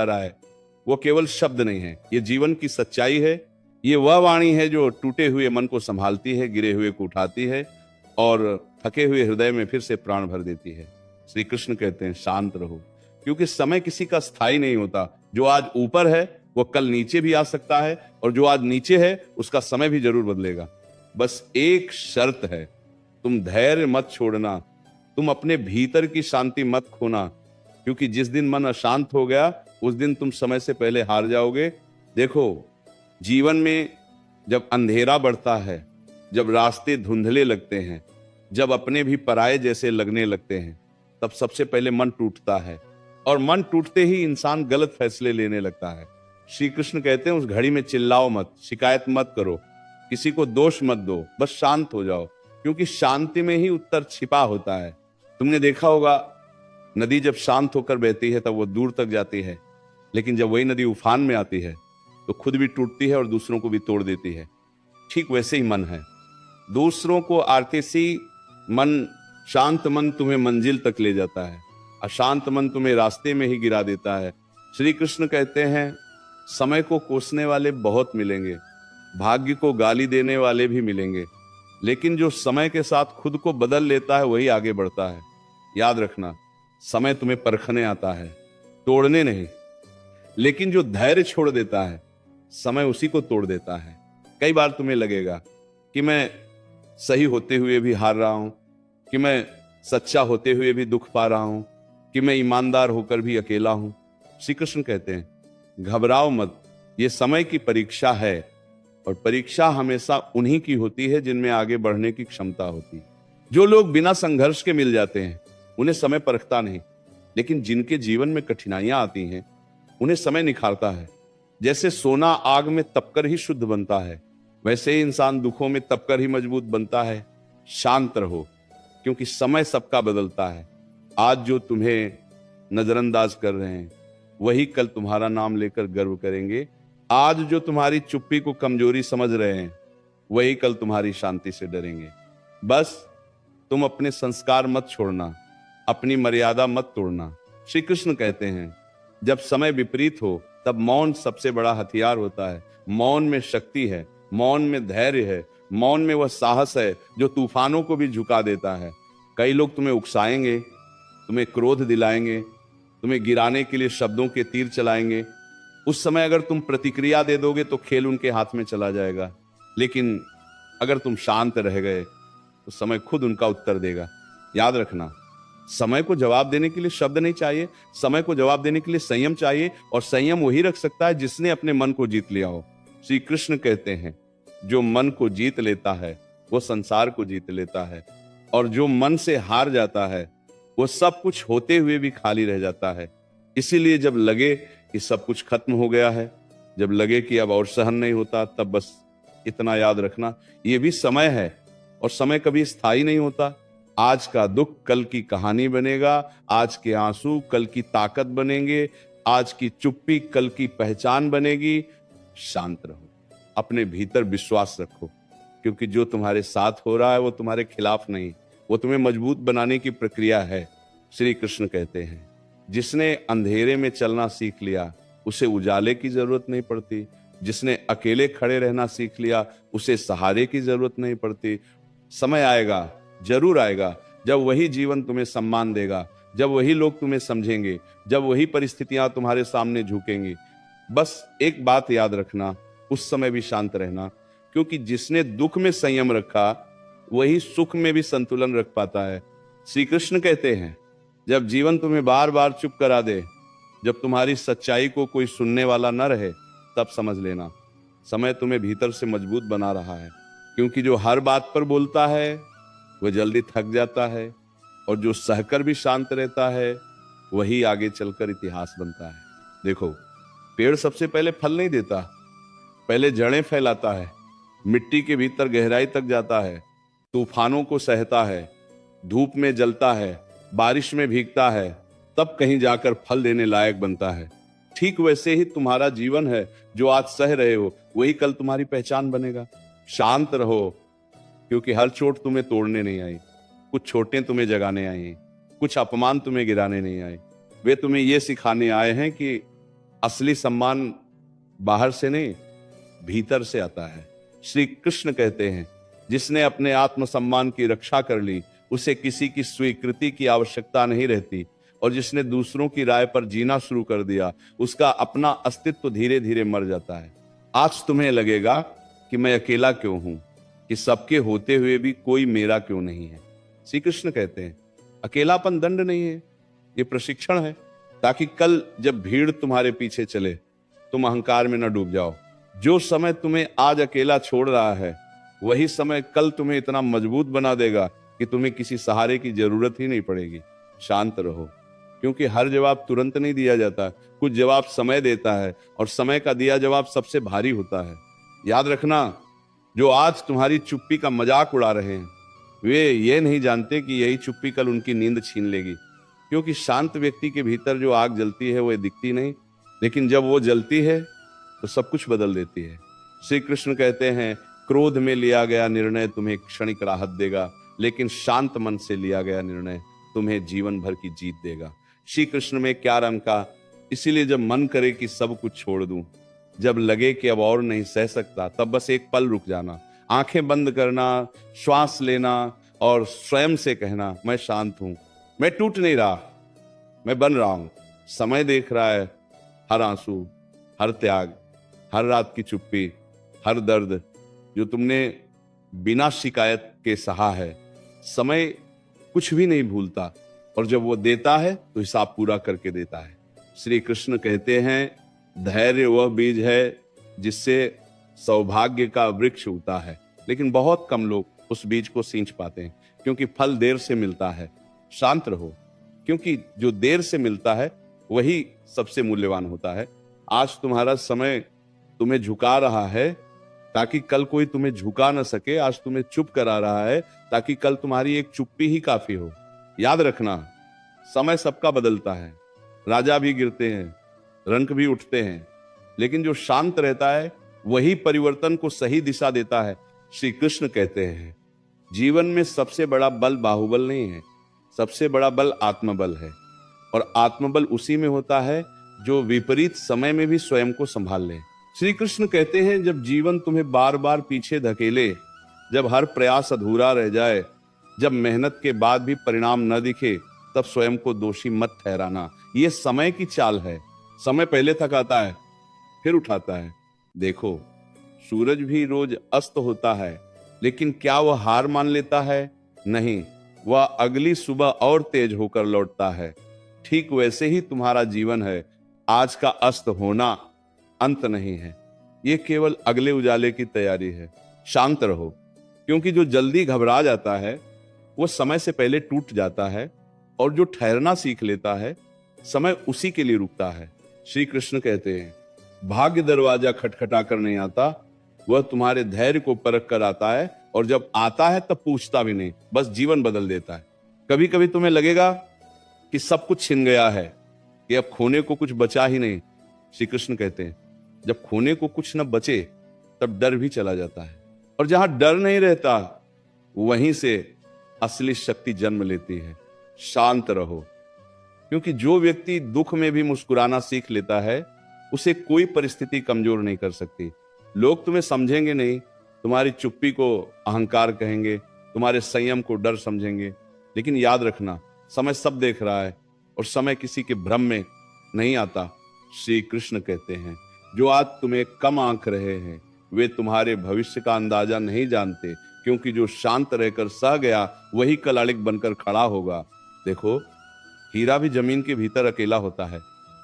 रहा है वो केवल शब्द नहीं है, ये जीवन की सच्चाई है। ये वह वाणी है जो टूटे हुए मन को संभालती है, गिरे हुए को उठाती है और थके हुए हृदय में फिर से प्राण भर देती है। श्री कृष्ण कहते हैं शांत रहो, क्योंकि समय किसी का स्थायी नहीं होता। जो आज ऊपर है वो कल नीचे भी आ सकता है, और जो आज नीचे है उसका समय भी जरूर बदलेगा। बस एक शर्त है, तुम धैर्य मत छोड़ना, तुम अपने भीतर की शांति मत खोना, क्योंकि जिस दिन मन अशांत हो गया उस दिन तुम समय से पहले हार जाओगे। देखो, जीवन में जब अंधेरा बढ़ता है, जब रास्ते धुंधले लगते हैं, जब अपने भी पराये जैसे लगने लगते हैं, तब सबसे पहले मन टूटता है, और मन टूटते ही इंसान गलत फैसले लेने लगता है। श्री कृष्ण कहते हैं उस घड़ी में चिल्लाओ मत, शिकायत मत करो, किसी को दोष मत दो, बस शांत हो जाओ, क्योंकि शांति में ही उत्तर छिपा होता है। तुमने देखा होगा, नदी जब शांत होकर बहती है तब वो दूर तक जाती है, लेकिन जब वही नदी उफान में आती है तो खुद भी टूटती है और दूसरों को भी तोड़ देती है। ठीक वैसे ही मन है, दूसरों को आरतीसी मन, शांत मन तुम्हें मंजिल तक ले जाता है, अशांत मन तुम्हें रास्ते में ही गिरा देता है। श्री कृष्ण कहते हैं समय को कोसने वाले बहुत मिलेंगे, भाग्य को गाली देने वाले भी मिलेंगे, लेकिन जो समय के साथ खुद को बदल लेता है वही आगे बढ़ता है। याद रखना, समय तुम्हें परखने आता है, तोड़ने नहीं। लेकिन जो धैर्य छोड़ देता है, समय उसी को तोड़ देता है। कई बार तुम्हें लगेगा कि मैं सही होते हुए भी हार रहा हूं, कि मैं सच्चा होते हुए भी दुख पा रहा हूं, कि मैं ईमानदार होकर भी अकेला हूं। श्री कृष्ण कहते हैं घबराओ मत, ये समय की परीक्षा है, और परीक्षा हमेशा उन्हीं की होती है जिनमें आगे बढ़ने की क्षमता होती है। जो लोग बिना संघर्ष के मिल जाते हैं उन्हें समय परखता नहीं, लेकिन जिनके जीवन में कठिनाइयां आती हैं उन्हें समय निखारता है। जैसे सोना आग में तपकर ही शुद्ध बनता है, वैसे ही इंसान दुखों में तपकर ही मजबूत बनता है। शांत रहो, क्योंकि समय सबका बदलता है। आज जो तुम्हें नजरअंदाज कर रहे हैं वही कल तुम्हारा नाम लेकर गर्व करेंगे। आज जो तुम्हारी चुप्पी को कमजोरी समझ रहे हैं वही कल तुम्हारी शांति से डरेंगे। बस तुम अपने संस्कार मत छोड़ना, अपनी मर्यादा मत तोड़ना। श्री कृष्ण कहते हैं जब समय विपरीत हो तब मौन सबसे बड़ा हथियार होता है। मौन में शक्ति है, मौन में धैर्य है, मौन में वह साहस है जो तूफानों को भी झुका देता है। कई लोग तुम्हें उकसाएंगे, तुम्हें क्रोध दिलाएंगे, तुम्हें गिराने के लिए शब्दों के तीर चलाएंगे। उस समय अगर तुम प्रतिक्रिया दे दोगे तो खेल उनके हाथ में चला जाएगा, लेकिन अगर तुम शांत रह गए तो समय खुद उनका उत्तर देगा। याद रखना, समय को जवाब देने के लिए शब्द नहीं चाहिए, समय को जवाब देने के लिए संयम चाहिए, और संयम वही रख सकता है जिसने अपने मन को जीत लिया हो। श्री कृष्ण कहते हैं जो मन को जीत लेता है वो संसार को जीत लेता है, और जो मन से हार जाता है वो सब कुछ होते हुए भी खाली रह जाता है। इसीलिए जब लगे कि सब कुछ खत्म हो गया है, जब लगे कि अब और सहन नहीं होता, तब बस इतना याद रखना, ये भी समय है, और समय कभी स्थायी नहीं होता। आज का दुख कल की कहानी बनेगा, आज के आंसू कल की ताकत बनेंगे, आज की चुप्पी कल की पहचान बनेगी। शांत रहो, अपने भीतर विश्वास रखो, क्योंकि जो तुम्हारे साथ हो रहा है वो तुम्हारे खिलाफ नहीं, वो तुम्हें मजबूत बनाने की प्रक्रिया है। श्री कृष्ण कहते हैं जिसने अंधेरे में चलना सीख लिया उसे उजाले की जरूरत नहीं पड़ती, जिसने अकेले खड़े रहना सीख लिया उसे सहारे की जरूरत नहीं पड़ती। समय आएगा, जरूर आएगा, जब वही जीवन तुम्हें सम्मान देगा, जब वही लोग तुम्हें समझेंगे, जब वही परिस्थितियां तुम्हारे सामने झुकेंगी। बस एक बात याद रखना, उस समय भी शांत रहना, क्योंकि जिसने दुख में संयम रखा वही सुख में भी संतुलन रख पाता है। श्री कृष्ण कहते हैं जब जीवन तुम्हें बार बार चुप करा दे, जब तुम्हारी सच्चाई को कोई सुनने वाला न रहे, तब समझ लेना समय तुम्हें भीतर से मजबूत बना रहा है। क्योंकि जो हर बात पर बोलता है वह जल्दी थक जाता है, और जो सहकर भी शांत रहता है वही आगे चलकर इतिहास बनता है। देखो, पेड़ सबसे पहले फल नहीं देता, पहले जड़ें फैलाता है, मिट्टी के भीतर गहराई तक जाता है, तूफानों को सहता है, धूप में जलता है, बारिश में भीगता है, तब कहीं जाकर फल देने लायक बनता है। ठीक वैसे ही तुम्हारा जीवन है, जो आज सह रहे हो वही कल तुम्हारी पहचान बनेगा। शांत रहो, क्योंकि हर चोट तुम्हें तोड़ने नहीं आई, कुछ चोटें तुम्हें जगाने आई हैं, कुछ अपमान तुम्हें गिराने नहीं आए। वे तुम्हें ये सिखाने आए हैं कि असली सम्मान बाहर से नहीं, भीतर से आता है। श्री कृष्ण कहते हैं, जिसने अपने आत्मसम्मान की रक्षा कर ली, उसे किसी की स्वीकृति की आवश्यकता नहीं रहती, और जिसने दूसरों की राय पर जीना शुरू कर दिया, उसका अपना अस्तित्व धीरे धीरे मर जाता है। आज तुम्हें लगेगा कि मैं अकेला क्यों हूं, कि सबके होते हुए भी कोई मेरा क्यों नहीं है। श्री कृष्ण कहते हैं, अकेलापन दंड नहीं है, ये प्रशिक्षण है, ताकि कल जब भीड़ तुम्हारे पीछे चले, तुम अहंकार में न डूब जाओ। जो समय तुम्हें आज अकेला छोड़ रहा है, वही समय कल तुम्हें इतना मजबूत बना देगा कि तुम्हें किसी सहारे की जरूरत ही नहीं पड़ेगी। शांत रहो, क्योंकि हर जवाब तुरंत नहीं दिया जाता, कुछ जवाब समय देता है, और समय का दिया जवाब सबसे भारी होता है। याद रखना, जो आज तुम्हारी चुप्पी का मजाक उड़ा रहे हैं, वे ये नहीं जानते कि यही चुप्पी कल उनकी नींद छीन लेगी। क्योंकि शांत व्यक्ति के भीतर जो आग जलती है, वो दिखती नहीं, लेकिन जब वो जलती है तो सब कुछ बदल देती है। श्री कृष्ण कहते हैं, क्रोध में लिया गया निर्णय तुम्हें क्षणिक राहत देगा, लेकिन शांत मन से लिया गया निर्णय तुम्हें जीवन भर की जीत देगा। श्री कृष्ण में क्या रंग का, इसीलिए जब मन करे कि सब कुछ छोड़ दूं, जब लगे कि अब और नहीं सह सकता, तब बस एक पल रुक जाना, आंखें बंद करना, श्वास लेना और स्वयं से कहना, मैं शांत हूं, मैं टूट नहीं रहा, मैं बन रहा हूं। समय देख रहा है हर आंसू, हर त्याग, हर रात की चुप्पी, हर दर्द जो तुमने बिना शिकायत के सहा है। समय कुछ भी नहीं भूलता, और जब वो देता है तो हिसाब पूरा करके देता है। श्री कृष्ण कहते हैं, धैर्य वह बीज है जिससे सौभाग्य का वृक्ष उगता है, लेकिन बहुत कम लोग उस बीज को सींच पाते हैं, क्योंकि फल देर से मिलता है। शांत रहो, क्योंकि जो देर से मिलता है वही सबसे मूल्यवान होता है। आज तुम्हारा समय तुम्हें झुका रहा है ताकि कल कोई तुम्हें झुका ना सके। आज तुम्हें चुप करा रहा है ताकि कल तुम्हारी एक चुप्पी ही काफी हो। याद रखना, समय सबका बदलता है, राजा भी गिरते हैं, रंक भी उठते हैं, लेकिन जो शांत रहता है वही परिवर्तन को सही दिशा देता है। श्री कृष्ण कहते हैं, जीवन में सबसे बड़ा बल बाहुबल नहीं है, सबसे बड़ा बल आत्मबल है, और आत्मबल उसी में होता है जो विपरीत समय में भी स्वयं को संभाल ले। श्री कृष्ण कहते हैं, जब जीवन तुम्हें बार बार पीछे धकेले, जब हर प्रयास अधूरा रह जाए, जब मेहनत के बाद भी परिणाम न दिखे, तब स्वयं को दोषी मत ठहराना। ये समय की चाल है। समय पहले थकाता है, फिर उठाता है। देखो, सूरज भी रोज अस्त होता है, लेकिन क्या वह हार मान लेता है? नहीं, वह अगली सुबह और तेज होकर लौटता है। ठीक वैसे ही तुम्हारा जीवन है। आज का अस्त होना अंत नहीं है, ये केवल अगले उजाले की तैयारी है। शांत रहो, क्योंकि जो जल्दी घबरा जाता है वो समय से पहले टूट जाता है, और जो ठहरना सीख लेता है, समय उसी के लिए रुकता है। श्री कृष्ण कहते हैं, भाग्य दरवाजा खटखटा कर नहीं आता, वह तुम्हारे धैर्य को परख कर आता है, और जब आता है तब पूछता भी नहीं, बस जीवन बदल देता है। कभी कभी तुम्हें लगेगा कि सब कुछ छिन गया है, कि अब खोने को कुछ बचा ही नहीं। श्री कृष्ण कहते हैं, जब खोने को कुछ न बचे तब डर भी चला जाता है, और जहां डर नहीं रहता वहीं से असली शक्ति जन्म लेती है। शांत रहो, क्योंकि जो व्यक्ति दुख में भी मुस्कुराना सीख लेता है, उसे कोई परिस्थिति कमजोर नहीं कर सकती। लोग तुम्हें समझेंगे नहीं, तुम्हारी चुप्पी को अहंकार कहेंगे, तुम्हारे संयम को डर समझेंगे, लेकिन याद रखना, समय सब देख रहा है, और समय किसी के भ्रम में नहीं आता। श्री कृष्ण कहते हैं, जो आज तुम्हें कम आंक रहे हैं, वे तुम्हारे भविष्य का अंदाजा नहीं जानते, क्योंकि जो शांत रहकर सह गया वही कल अड़िग बनकर खड़ा होगा। देखो, हीरा भी जमीन के भीतर अकेला होता है,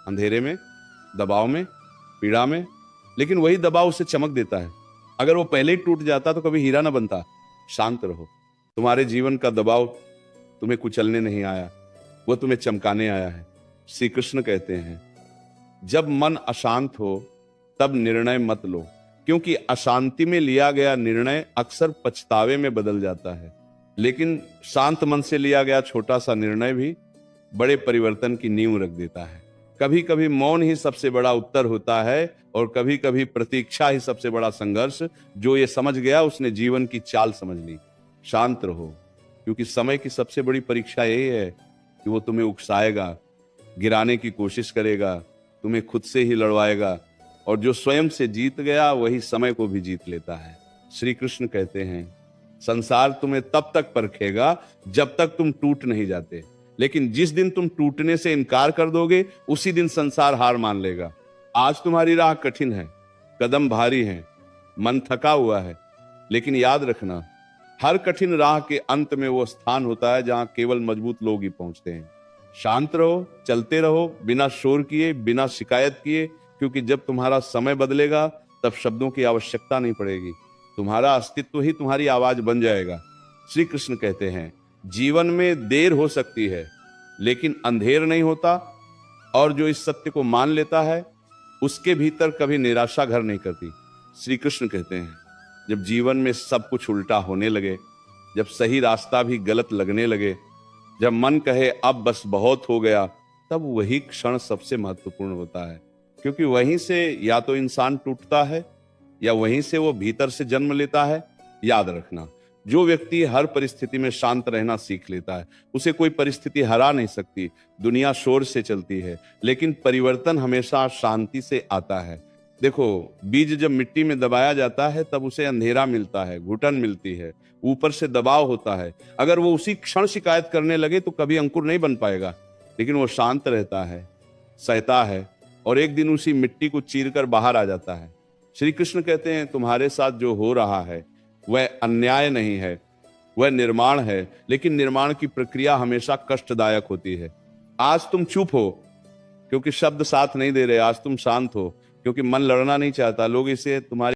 अंधेरे में, दबाव में, पीड़ा में, लेकिन वही दबाव उसे चमक देता है। अगर वो पहले ही टूट जाता तो कभी हीरा ना बनता। शांत रहो, तुम्हारे जीवन का दबाव तुम्हें कुचलने नहीं आया, वो तुम्हें चमकाने आया है। श्री कृष्ण कहते हैं, जब मन अशांत हो तब निर्णय मत लो, क्योंकि अशांति में लिया गया निर्णय अक्सर पछतावे में बदल जाता है, लेकिन शांत मन से लिया गया छोटा सा निर्णय भी बड़े परिवर्तन की नींव रख देता है। कभी कभी मौन ही सबसे बड़ा उत्तर होता है, और कभी कभी प्रतीक्षा ही सबसे बड़ा संघर्ष। जो ये समझ गया उसने जीवन की चाल समझ ली। शांत रहो, क्योंकि समय की सबसे बड़ी परीक्षा यही है कि वो तुम्हें उकसाएगा, गिराने की कोशिश करेगा, तुम्हें खुद से ही लड़वाएगा, और जो स्वयं से जीत गया वही समय को भी जीत लेता है। श्री कृष्ण कहते हैं संसार तुम्हें तब तक परखेगा जब तक तुम टूट नहीं जाते, लेकिन जिस दिन तुम टूटने से इनकार कर दोगे उसी दिन संसार हार मान लेगा। आज तुम्हारी राह कठिन है, कदम भारी हैं, मन थका हुआ है, लेकिन याद रखना हर कठिन राह के अंत में वो स्थान होता है जहां केवल मजबूत लोग ही पहुंचते हैं। शांत रहो, चलते रहो, बिना शोर किए, बिना शिकायत किए, क्योंकि जब तुम्हारा समय बदलेगा तब शब्दों की आवश्यकता नहीं पड़ेगी, तुम्हारा अस्तित्व ही तुम्हारी आवाज बन जाएगा। श्री कृष्ण कहते हैं जीवन में देर हो सकती है लेकिन अंधेर नहीं होता, और जो इस सत्य को मान लेता है उसके भीतर कभी निराशा घर नहीं करती। श्री कृष्ण कहते हैं जब जीवन में सब कुछ उल्टा होने लगे, जब सही रास्ता भी गलत लगने लगे, जब मन कहे अब बस बहुत हो गया, तब वही क्षण सबसे महत्वपूर्ण होता है, क्योंकि वहीं से या तो इंसान टूटता है या वहीं से वो भीतर से जन्म लेता है। याद रखना जो व्यक्ति हर परिस्थिति में शांत रहना सीख लेता है उसे कोई परिस्थिति हरा नहीं सकती। दुनिया शोर से चलती है लेकिन परिवर्तन हमेशा शांति से आता है। देखो बीज जब मिट्टी में दबाया जाता है तब उसे अंधेरा मिलता है, घुटन मिलती है, ऊपर से दबाव होता है। अगर वो उसी क्षण शिकायत करने लगे तो कभी अंकुर नहीं बन पाएगा, लेकिन वो शांत रहता है, सहता है, और एक दिन उसी मिट्टी को चीरकर बाहर आ जाता है। श्री कृष्ण कहते हैं तुम्हारे साथ जो हो रहा है वह अन्याय नहीं है, वह निर्माण है, लेकिन निर्माण की प्रक्रिया हमेशा कष्टदायक होती है। आज तुम चुप हो क्योंकि शब्द साथ नहीं दे रहे, आज तुम शांत हो क्योंकि मन लड़ना नहीं चाहता। लोग इसे तुम्हारे